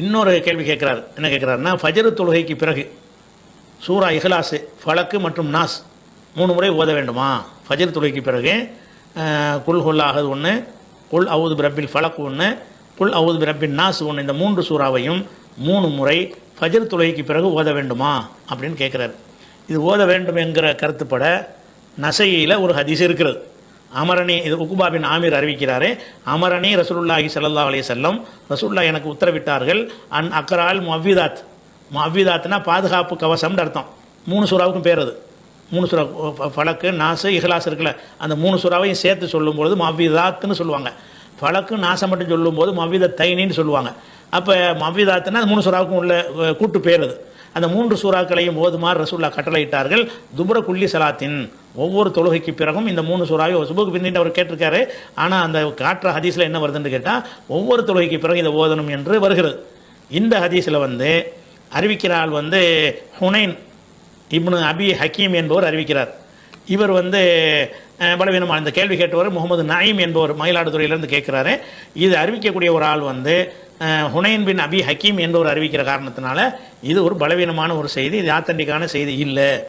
இன்னொரு கேள்வி கேட்குறாரு. என்ன கேட்குறாருன்னா, ஃபஜ்ர் தொழுகைக்கு பிறகு சூரா இஹ்லாஸ், ஃபலக்கு மற்றும் நாஸ் 3 முறை ஓத வேண்டுமா? ஃபஜ்ர் தொழுகைக்கு பிறகு குல் ஹுல்லாஹது 1, குல் அவுது பிரபில் ஃபலக் 1, குல் அவுது பிரபின் நாஸ் 1, இந்த 3 சூறாவையும் 3 முறை ஃபஜ்ர் தொழுகைக்கு பிறகு ஓத வேண்டுமா அப்படின்னு கேட்குறாரு. இது ஓத வேண்டும் என்கிற கருத்துப்பட நசையில் ஒரு ஹதீஸ் இருக்கிறது. அமரணி, இது உக்குபா பின் ஆமீர் அறிவிக்கிறாரு. அமரணி ரசூலுல்லாஹி ஸல்லல்லாஹு அலைஹி வஸல்லம், ரசூலுல்லாஹ் எனக்கு உத்தரவிட்டார்கள், அன் அக்ரால் முஅவ்விதாத். முஅவ்விதாத்னா பாதுகாப்பு கவசம்னு அர்த்தம். 3 சூறாவுக்கும் பேர் அது. 3 சூறா, ஃபலக்கு நாசு இஹ்லாஸ் இருக்குல்ல, அந்த 3 சூறாவையும் சேர்த்து சொல்லும்போது முஅவ்விதாத்னு சொல்லுவாங்க. ஃபலக்கு நாசம் மட்டும் சொல்லும்போது முஅவ்விதத் தைனின்னு சொல்லுவாங்க. அப்போ முஅவ்விதாத்னா 3 சூறாவுக்கும் உள்ள கூட்டு பேர் அது. அந்த 3 சூறாக்களையும் ஓதுமாறு ரசூலுல்லாஹ் கட்டளையிட்டார்கள். துபுர குல்லி சலாத்தின், ஒவ்வொரு தொழுகைக்கு பிறகும் இந்த 3 சூறாவை சுபுக்கு பின்னிட்டு அவர் கேட்டிருக்காரு. ஆனால் அந்த காட்டுற ஹதீஸில் என்ன வருதுன்னு கேட்டால், ஒவ்வொரு தொழுகைக்கு பிறகு இதை ஓதணும் என்று வருகிறது. இந்த ஹதீஸில் அறிவிக்கிற ஆள் ஹுனைன் இப்னு அபி ஹக்கீம் என்பவர் அறிவிக்கிறார். இவர் பலவீனமான, இந்த கேள்வி கேட்டவர் முகமது நயீம் என்பவர் மயிலாடுதுறையிலேருந்து கேட்குறாரு. இது அறிவிக்கக்கூடிய ஒரு ஆள் ஹுனைன் பின் அபி ஹக்கீம் என்பவர் அறிவிக்கிற காரணத்தினால இது ஒரு பலவீனமான ஒரு செய்தி, இது ஆத்தன்டிக்கான செய்தி இல்லை.